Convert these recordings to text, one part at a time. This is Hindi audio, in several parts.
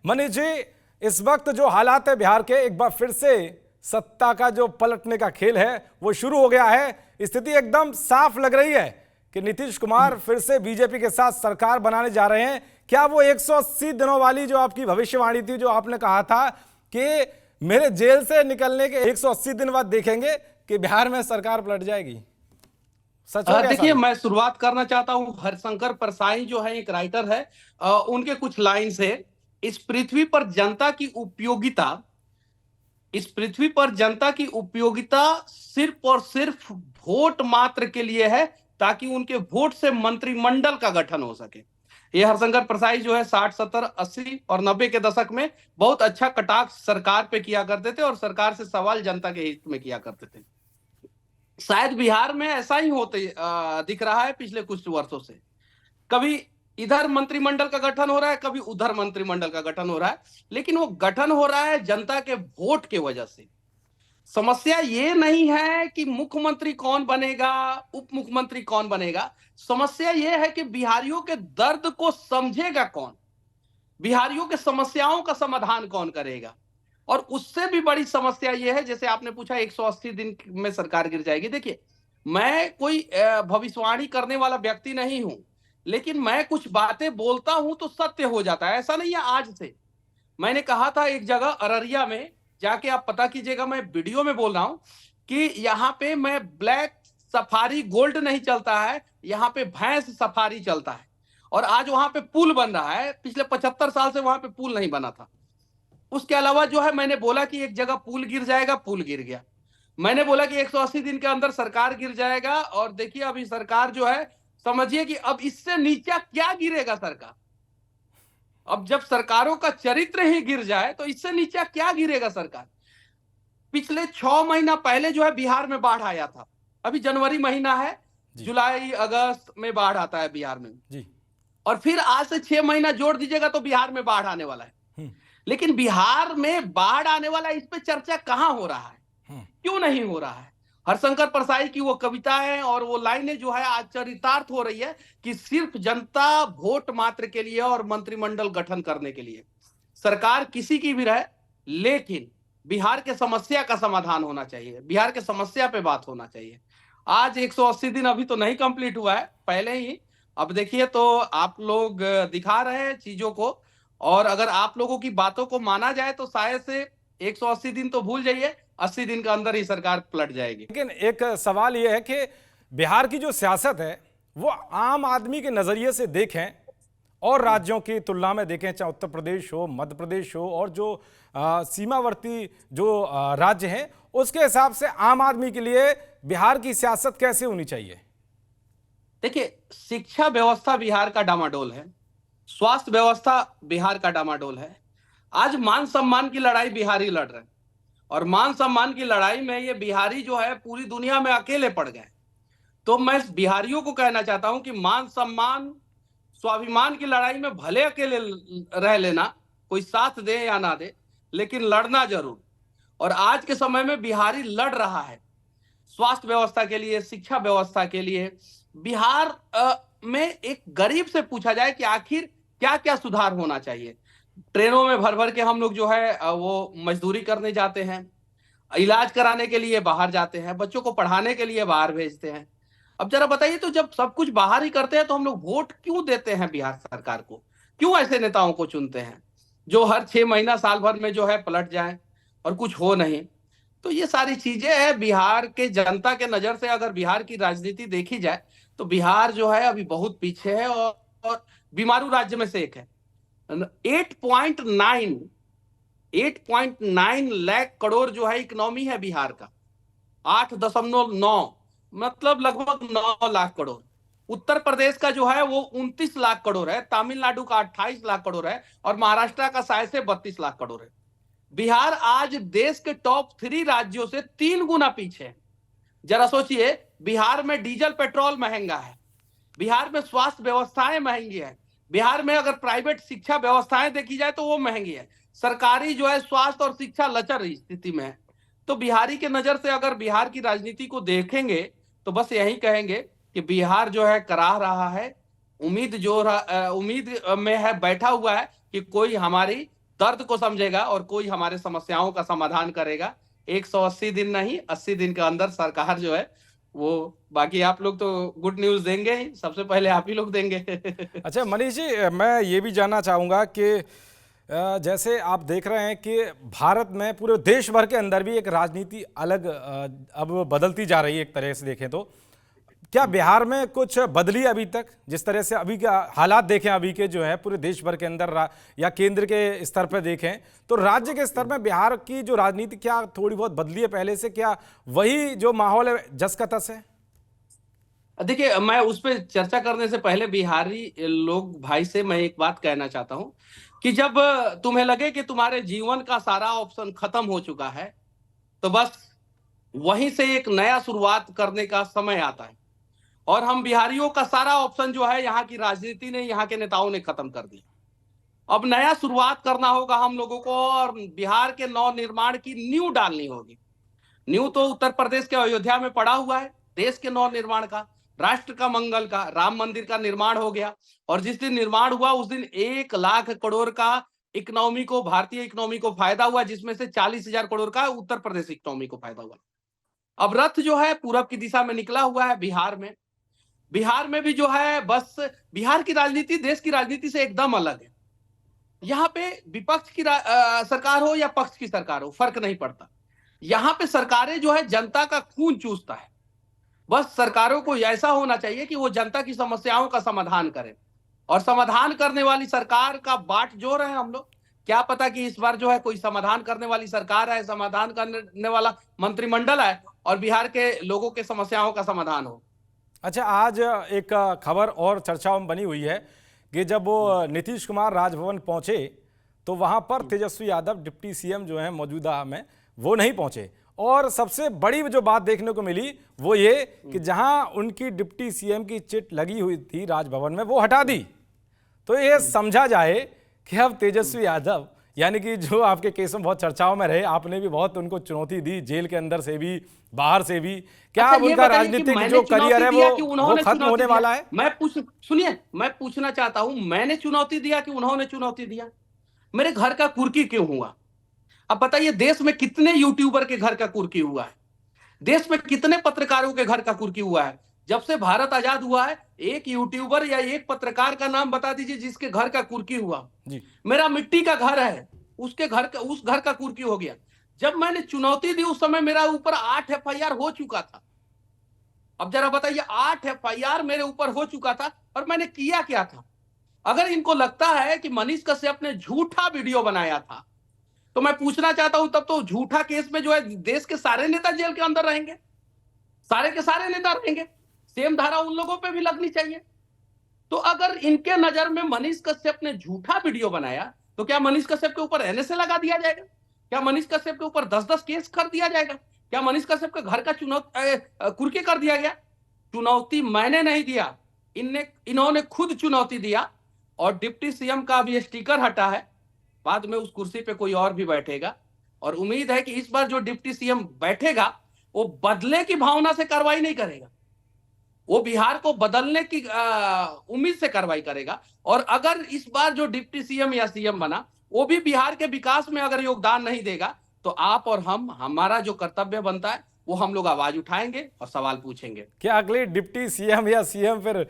मनीष जी, इस वक्त जो हालात है बिहार के, एक बार फिर से सत्ता का जो पलटने का खेल है वो शुरू हो गया है। स्थिति एकदम साफ लग रही है कि नीतीश कुमार फिर से बीजेपी के साथ सरकार बनाने जा रहे हैं। क्या वो 180 दिनों वाली जो आपकी भविष्यवाणी थी, जो आपने कहा था कि मेरे जेल से निकलने के 180 दिन बाद देखेंगे कि बिहार में सरकार पलट जाएगी, सच हो गया? देखिए, मैं शुरुआत करना चाहता हूं। हरिशंकर परसाई जो है एक राइटर है, उनके कुछ लाइन से। इस पृथ्वी पर जनता की उपयोगिता इस पृथ्वी पर जनता की उपयोगिता सिर्फ और सिर्फ वोट मात्र के लिए है, ताकि उनके वोट से मंत्रिमंडल का गठन हो सके। ये हरिशंकर परसाई जो है 60, 70, 80 और 90 के दशक में बहुत अच्छा कटाक्ष सरकार पे किया करते थे और सरकार से सवाल जनता के हित में किया करते थे। शायद बिहार में ऐसा ही होते दिख रहा है पिछले कुछ वर्षों से। कभी इधर मंत्रिमंडल का गठन हो रहा है, कभी उधर मंत्रिमंडल का गठन हो रहा है, लेकिन वो गठन हो रहा है जनता के वोट के वजह से। समस्या ये नहीं है कि मुख्यमंत्री कौन बनेगा, उप मुख्यमंत्री कौन बनेगा। समस्या ये है कि बिहारियों के दर्द को समझेगा कौन, बिहारियों के समस्याओं का समाधान कौन करेगा। और उससे भी बड़ी समस्या यह है, जैसे आपने पूछा 180 दिन में सरकार गिर जाएगी। देखिए, मैं कोई भविष्यवाणी करने वाला व्यक्ति नहीं हूं, लेकिन मैं कुछ बातें बोलता हूं तो सत्य हो जाता है। ऐसा नहीं है आज से। मैंने कहा था एक जगह अररिया में, जाके आप पता कीजिएगा, मैं वीडियो में बोल रहा हूं कि यहां पे मैं ब्लैक सफारी गोल्ड नहीं चलता है, यहां पे भैंस सफारी चलता है। और आज वहां पे पुल बन रहा है, पिछले 75 साल से वहां पे पुल नहीं बना था। उसके अलावा जो है, मैंने बोला कि एक जगह पुल गिर जाएगा, पुल गिर गया। मैंने बोला कि 180 दिन के अंदर सरकार गिर जाएगा, और देखिए अभी सरकार जो है, समझिए कि अब इससे नीचा क्या गिरेगा सरकार। अब जब सरकारों का चरित्र ही गिर जाए तो इससे नीचा क्या गिरेगा सरकार। पिछले 6 महीना पहले जो है बिहार में बाढ़ आया था। अभी जनवरी महीना है, जुलाई अगस्त में बाढ़ आता है बिहार में जी। और फिर आज से 6 महीना जोड़ दीजिएगा तो बिहार में बाढ़ आने वाला है। लेकिन बिहार में बाढ़ आने वाला, इस पे चर्चा कहां हो रहा है, क्यों नहीं हो रहा है। हरिशंकर परसाई की वो कविताएं और वो लाइनें जो है आज चरितार्थ हो रही है कि सिर्फ जनता वोट मात्र के लिए और मंत्रिमंडल गठन करने के लिए सरकार किसी की भी रहे, लेकिन बिहार के समस्या का समाधान होना चाहिए, बिहार के समस्या पे बात होना चाहिए। आज 180 दिन अभी तो नहीं कंप्लीट हुआ है, पहले ही। अब देखिए, तो आप लोग दिखा रहे हैं चीजों को, और अगर आप लोगों की बातों को माना जाए तो शायद से 180 दिन तो भूल जाइए, 80 दिन के अंदर ही सरकार पलट जाएगी। लेकिन एक सवाल यह है कि बिहार की जो सियासत है वो आम आदमी के नजरिए से देखें और राज्यों की तुलना में देखें, चाहे उत्तर प्रदेश हो, मध्य प्रदेश हो, और जो सीमावर्ती जो राज्य हैं, उसके हिसाब से आम आदमी के लिए बिहार की सियासत कैसे होनी चाहिए? देखिए, शिक्षा व्यवस्था बिहार का डामाडोल है, स्वास्थ्य व्यवस्था बिहार का डामाडोल है। आज मान सम्मान की लड़ाई बिहारी लड़ रहे हैं, और मान सम्मान की लड़ाई में ये बिहारी जो है पूरी दुनिया में अकेले पड़ गए। तो मैं बिहारियों को कहना चाहता हूं कि मान सम्मान स्वाभिमान की लड़ाई में भले अकेले रह लेना, कोई साथ दे या ना दे, लेकिन लड़ना जरूर। और आज के समय में बिहारी लड़ रहा है स्वास्थ्य व्यवस्था के लिए, शिक्षा व्यवस्था के लिए। बिहार में एक गरीब से पूछा जाए कि आखिर क्या क्या सुधार होना चाहिए। ट्रेनों में भर भर के हम लोग जो है वो मजदूरी करने जाते हैं, इलाज कराने के लिए बाहर जाते हैं, बच्चों को पढ़ाने के लिए बाहर भेजते हैं। अब जरा बताइए, तो जब सब कुछ बाहर ही करते हैं तो हम लोग वोट क्यों देते हैं बिहार सरकार को? क्यों ऐसे नेताओं को चुनते हैं जो हर 6 महीना साल भर में जो है पलट जाए और कुछ हो नहीं? तो ये सारी चीजें हैं। बिहार के जनता के नजर से अगर बिहार की राजनीति देखी जाए तो बिहार जो है अभी बहुत पीछे है, और बीमारू राज्य में से एक है। 8.9 लाख करोड़ जो है इकोनॉमी है बिहार का, 8.9, मतलब लगभग 9 लाख करोड़। उत्तर प्रदेश का जो है वो 29 लाख करोड़ है, तमिलनाडु का 28 लाख करोड़ है, और महाराष्ट्र का शायद से 32 लाख करोड़ है। बिहार आज देश के टॉप 3 राज्यों से 3 गुना पीछे है। जरा सोचिए, बिहार में डीजल पेट्रोल महंगा है, बिहार में स्वास्थ्य व्यवस्थाएं महंगी है, बिहार में अगर प्राइवेट शिक्षा व्यवस्थाएं देखी जाए तो वो महंगी है, सरकारी जो है स्वास्थ्य और शिक्षा लचर स्थिति में है। तो बिहारी के नजर से अगर बिहार की राजनीति को देखेंगे तो बस यही कहेंगे कि बिहार जो है कराह रहा है, उम्मीद में है, बैठा हुआ है कि कोई हमारी दर्द को समझेगा और कोई हमारे समस्याओं का समाधान करेगा। 180 दिन नहीं, 80 दिन के अंदर सरकार जो है वो, बाकी आप लोग तो गुड न्यूज देंगे ही, सबसे पहले आप ही लोग देंगे। अच्छा मनीष जी, मैं ये भी जानना चाहूँगा कि जैसे आप देख रहे हैं कि भारत में पूरे देश भर के अंदर भी एक राजनीति अलग अब बदलती जा रही है एक तरह से देखें तो। क्या बिहार में कुछ बदली अभी तक, जिस तरह से अभी का हालात देखें अभी के जो है पूरे देश भर के अंदर या केंद्र के स्तर पर देखें तो राज्य के स्तर में बिहार की जो राजनीति क्या थोड़ी बहुत बदली है पहले से? क्या वही जो माहौल है जस का तस है? देखिए, मैं उस पर चर्चा करने से पहले बिहारी लोग भाई से मैं एक बात कहना चाहता हूं कि जब तुम्हें लगे कि तुम्हारे जीवन का सारा ऑप्शन खत्म हो चुका है, तो बस वहीं से एक नया शुरुआत करने का समय आता है। और हम बिहारियों का सारा ऑप्शन जो है यहाँ की राजनीति ने, यहाँ के नेताओं ने खत्म कर दिया। अब नया शुरुआत करना होगा हम लोगों को, और बिहार के नव निर्माण की नींव डालनी होगी। नींव तो उत्तर प्रदेश के अयोध्या में पड़ा हुआ है, देश के नव निर्माण का, राष्ट्र का मंगल का, राम मंदिर का निर्माण हो गया। और जिस दिन निर्माण हुआ उस दिन 1 लाख करोड़ का इकोनॉमी को, भारतीय इकोनॉमी को फायदा हुआ, जिसमें से 40,000 करोड़ का उत्तर प्रदेश इकोनॉमी को फायदा हुआ। अब रथ जो है पूरब की दिशा में निकला हुआ है बिहार में। बिहार में भी जो है, बस बिहार की राजनीति देश की राजनीति से एकदम अलग है। यहाँ पे विपक्ष की सरकार हो या पक्ष की सरकार हो, फर्क नहीं पड़ता। यहाँ पे सरकारें जो है जनता का खून चूसता है। बस सरकारों को ऐसा होना चाहिए कि वो जनता की समस्याओं का समाधान करें, और समाधान करने वाली सरकार का बाट जोड़ रहे हैं हम लोग। क्या पता कि इस बार जो है कोई समाधान करने वाली सरकार है, समाधान करने वाला मंत्रिमंडल है, और बिहार के लोगों के समस्याओं का समाधान हो। अच्छा, आज एक खबर और चर्चाओं में बनी हुई है कि जब वो नीतीश कुमार राजभवन पहुंचे तो वहां पर तेजस्वी यादव डिप्टी सीएम जो हैं मौजूदा में, वो नहीं पहुंचे। और सबसे बड़ी जो बात देखने को मिली वो ये कि जहां उनकी डिप्टी सीएम की चिट लगी हुई थी राजभवन में, वो हटा दी। तो ये समझा जाए कि अब तेजस्वी यादव, यानी कि जो आपके केस में बहुत चर्चाओं में रहे, आपने भी बहुत उनको चुनौती दी, जेल के अंदर से भी बाहर से भी, क्या अच्छा, अब उनका राजनीतिक जो करियर है वो खत्म होने वाला है? सुनिए, मैं पूछना चाहता हूं, मैंने चुनौती दिया कि उन्होंने चुनौती दिया? मेरे घर का कुर्की क्यों हुआ? अब बताइए, देश में कितने यूट्यूबर के घर का कुर्की हुआ है? देश में कितने पत्रकारों के घर का कुर्की हुआ है? जब से भारत आजाद हुआ है, एक यूट्यूबर या एक पत्रकार का नाम बता दीजिए जिसके घर का कुर्की हुआ। जी। मेरा मिट्टी का घर है, उसके घर का, उस घर का कुर्की हो गया। जब मैंने चुनौती दी उस समय मेरा ऊपर 8 एफआईआर हो चुका था। अब जरा बताइए, 8 एफआईआर मेरे ऊपर हो चुका था, और मैंने किया क्या था? अगर इनको लगता है कि मनीष कश्यप ने झूठा वीडियो बनाया था, तो मैं पूछना चाहता हूं, तब तो झूठा केस में जो है देश के सारे नेता जेल के अंदर रहेंगे, सारे के सारे नेता रहेंगे। सेम धारा उन लोगों पे भी लगनी चाहिए। तो अगर इनके नजर में मनीष कश्यप ने झूठा वीडियो बनाया, तो क्या मनीष कश्यप के ऊपर एनएसए लगा दिया जाएगा? क्या मनीष कश्यप के ऊपर 10-10 केस कर दिया जाएगा? क्या मनीष कश्यप के घर का कुर्की कर दिया गया? चुनौती मैंने नहीं दिया, इन्होंने खुद चुनौती दिया। और डिप्टी सीएम का भी स्टिकर हटा है, बाद में उस कुर्सी पे कोई और भी बैठेगा। और उम्मीद है कि इस बार जो डिप्टी सीएम बैठेगा वो बदले की भावना से कार्रवाई नहीं करेगा, वो बिहार को बदलने की उम्मीद से कार्रवाई करेगा। और अगर इस बार जो डिप्टी सीएम या सीएम बना वो भी बिहार के विकास में अगर योगदान नहीं देगा, तो आप और हमारा जो कर्तव्य बनता है वो हम लोग आवाज उठाएंगे और सवाल पूछेंगे। क्या अगले डिप्टी सीएम या सीएम फिर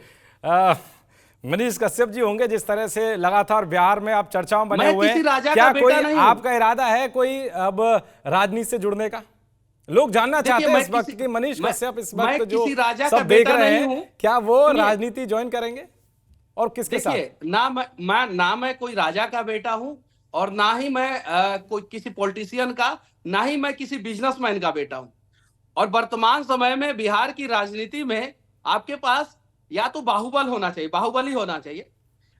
मनीष कश्यप जी होंगे, जिस तरह से लगातार बिहार में आप चर्चाओं बने हुए हैं? क्या कोई आपका इरादा है कोई अब राजनीति से जुड़ने का? लोग जानना चाहते हैं इस वक्त कि मनीष कश्यप इस वक्त जो सब देख रहे हैं, क्या वो राजनीति ज्वाइन करेंगे और किसके साथ? ना मैं कोई राजा का बेटा हूं, और ना ही मैं कोई किसी पॉलिटिशियन का, ना ही मैं किसी बिजनेसमैन का बेटा हूं। और वर्तमान समय में बिहार की राजनीति में आपके पास या तो बाहुबल होना चाहिए, बाहुबली होना चाहिए,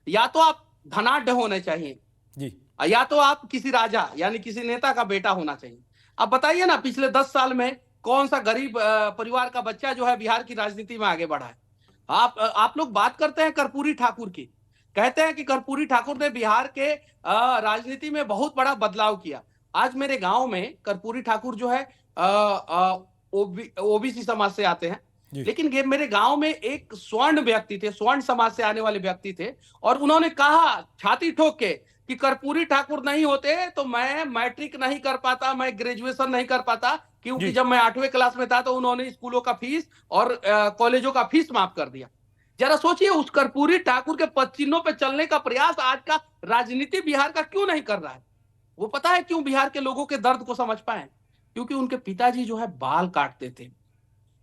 या तो आप धनाढ्य होने चाहिए जी, या तो आप किसी राजा यानी किसी नेता का बेटा होना चाहिए। अब बताइए ना, पिछले 10 साल में कौन सा गरीब परिवार का बच्चा जो है बिहार की राजनीति में आगे बढ़ा है? आप लोग बात करते हैं कर्पूरी ठाकुर की, कहते हैं कि कर्पूरी ठाकुर ने बिहार के राजनीति में बहुत बड़ा बदलाव किया। आज मेरे गांव में कर्पूरी ठाकुर जो है ओबीसी समाज से आते हैं, लेकिन मेरे गांव में एक स्वर्ण व्यक्ति थे, स्वर्ण समाज से आने वाले व्यक्ति थे, और उन्होंने कहा छाती ठोक के कि कर्पूरी ठाकुर नहीं होते तो मैं मैट्रिक नहीं कर पाता, मैं ग्रेजुएशन नहीं कर पाता, क्योंकि जी। जब मैं 8वें क्लास में था तो उन्होंने स्कूलों का फीस और कॉलेजों का फीस माफ कर दिया। जरा सोचिए, उस कर्पूरी ठाकुर के पद चिन्हों पे चलने का प्रयास आज का राजनीति बिहार का क्यों नहीं कर रहा है? वो पता है क्यों? बिहार के लोगों के दर्द को समझ पाए, क्योंकि उनके पिताजी जो है बाल काटते थे।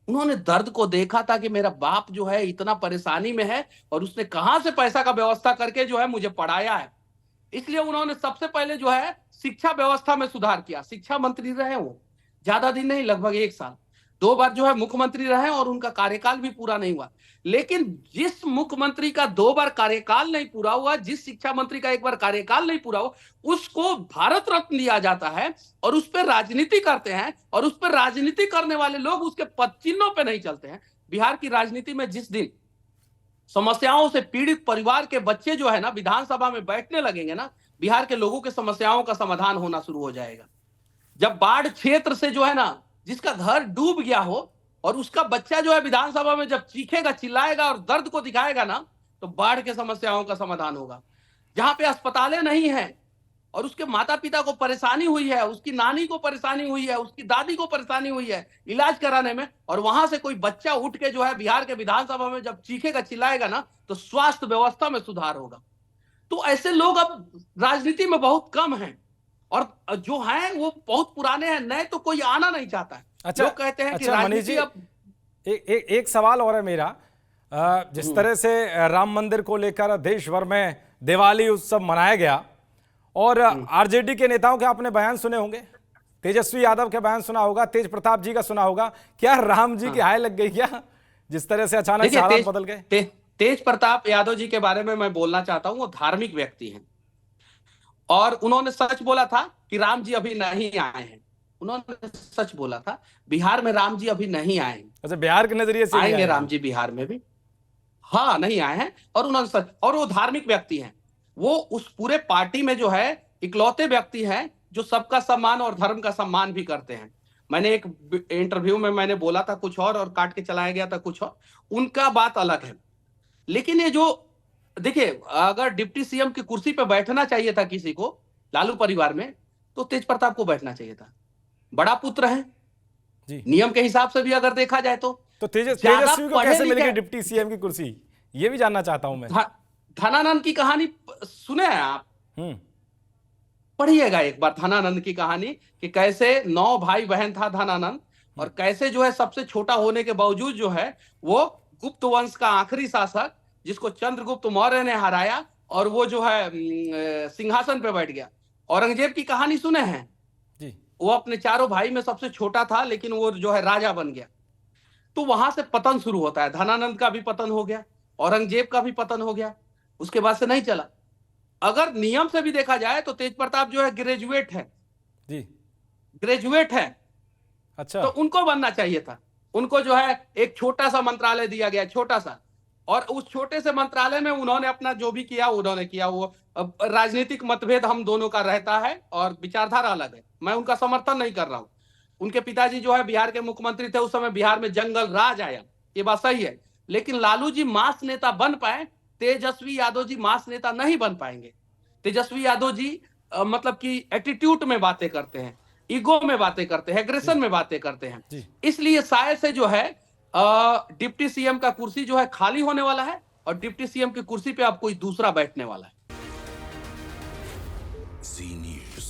उन्होंने दर्द को देखा था कि मेरा बाप जो है इतना परेशानी में है और उसने कहां से पैसा का व्यवस्था करके जो है मुझे पढ़ाया है। इसलिए उन्होंने सबसे पहले जो है शिक्षा व्यवस्था में सुधार किया। शिक्षा मंत्री रहे वो, ज्यादा दिन नहीं, लगभग 1 साल। 2 बार जो है मुख्यमंत्री रहे और उनका कार्यकाल भी पूरा नहीं हुआ। लेकिन जिस मुख्यमंत्री का 2 बार कार्यकाल नहीं पूरा हुआ, जिस शिक्षा मंत्री का 1 बार कार्यकाल नहीं पूरा हुआ, उसको भारत रत्न दिया जाता है और उस पर राजनीति करते हैं, और उस पर राजनीति करने वाले लोग उसके पद चिन्हों पर नहीं चलते हैं। बिहार की राजनीति में जिस दिन समस्याओं से पीड़ित परिवार के बच्चे जो है ना विधानसभा में बैठने लगेंगे ना, बिहार के लोगों के समस्याओं का समाधान होना शुरू हो जाएगा। जब बाढ़ क्षेत्र से जो है ना, जिसका घर डूब गया हो और उसका बच्चा जो है विधानसभा में जब चीखेगा, चिल्लाएगा और दर्द को दिखाएगा ना, तो बाढ़ के समस्याओं का समाधान होगा। जहां पे अस्पतालें नहीं है और उसके माता पिता को परेशानी हुई है, उसकी नानी को परेशानी हुई है, उसकी दादी को परेशानी हुई है इलाज कराने में, और वहां से कोई बच्चा उठ के जो है बिहार के विधानसभा में जब चीखेगा, चिल्लाएगा ना, तो स्वास्थ्य व्यवस्था में सुधार होगा। तो ऐसे लोग अब राजनीति में बहुत कम हैं, और जो हैं वो बहुत पुराने हैं, नए तो कोई आना नहीं चाहता है। अच्छा, लोग कहते हैं कि अच्छा मनीष राजनीति जी, अब एक सवाल और है मेरा। जिस तरह से राम मंदिर को लेकर देश भर में दिवाली उत्सव मनाया गया, और आरजेडी के नेताओं के आपने बयान सुने होंगे, तेजस्वी यादव के बयान सुना होगा, तेज प्रताप जी का सुना होगा, क्या राम जी की हाय लग गई क्या, जिस तरह से अचानक से हालात बदल गए? तेज प्रताप यादव जी के बारे में मैं बोलना चाहता हूं। वो धार्मिक व्यक्ति हैं और उन्होंने सच बोला था कि राम जी अभी नहीं आए हैं। उन्होंने सच बोला था, बिहार में राम जी अभी नहीं आए हैं। अच्छा, बिहार के नजरिए से आएंगे राम जी बिहार में भी, हाँ नहीं आए हैं। और उन्होंने सच, और वो धार्मिक व्यक्ति हैं। वो उस पूरे पार्टी में जो है इकलौते व्यक्ति हैं जो सबका सम्मान और धर्म का सम्मान भी करते हैं। मैंने एक इंटरव्यू में मैंने बोला था कुछ और काट के चलाया गया था कुछ और। उनका बात अलग है। लेकिन ये जो देखिए, अगर डिप्टी सीएम की कुर्सी पे बैठना चाहिए था किसी को लालू परिवार में, तो तेज प्रताप को बैठना चाहिए था। बड़ा पुत्र है जी, नियम के हिसाब से भी अगर देखा जाए तो तेजस्वी को कैसे मिलेगी डिप्टी सीएम की कुर्सी, ये भी जानना चाहता हूं मैं। धनानंद की कहानी सुने हैं आप? पढ़िएगा एक बार धनानंद की कहानी, कि कैसे 9 भाई बहन था धनानंद, और कैसे जो है सबसे छोटा होने के बावजूद जो है वो गुप्त वंश का आखिरी शासक, जिसको चंद्रगुप्त मौर्य ने हराया, और वो जो है सिंहासन पे बैठ गया। औरंगजेब की कहानी सुने हैं जी? वो अपने 4 भाई में सबसे छोटा था, लेकिन वो जो है राजा बन गया। तो वहां से पतन शुरू होता है। धनानंद का भी पतन हो गया, औरंगजेब का भी पतन हो गया, उसके बाद से नहीं चला। अगर नियम से भी देखा जाए तो तेज प्रताप जो है ग्रेजुएट है जी, ग्रेजुएट है। अच्छा, तो उनको बनना चाहिए था। उनको जो है एक छोटा सा मंत्रालय दिया गया, छोटा सा, और उस छोटे से मंत्रालय में उन्होंने अपना जो भी किया उन्होंने किया। वो राजनीतिक मतभेद हम दोनों का रहता है और विचारधारा अलग है, मैं उनका समर्थन नहीं कर रहा हूं। उनके पिताजी जो है बिहार के मुख्यमंत्री थे, उस समय बिहार में जंगल राज आया, ये बात सही है। लेकिन लालू जी मास नेता बन पाए, तेजस्वी यादव जी मास नेता नहीं बन पाएंगे। तेजस्वी यादव जी मतलब कि एटीट्यूड में बातें करते हैं, ईगो में बातें करते हैं, एग्रेशन में बातें करते हैं। इसलिए शायद से जो है डिप्टी सीएम का कुर्सी जो है खाली होने वाला है, और डिप्टी सीएम की कुर्सी पे अब कोई दूसरा बैठने वाला है। जी न्यूज़।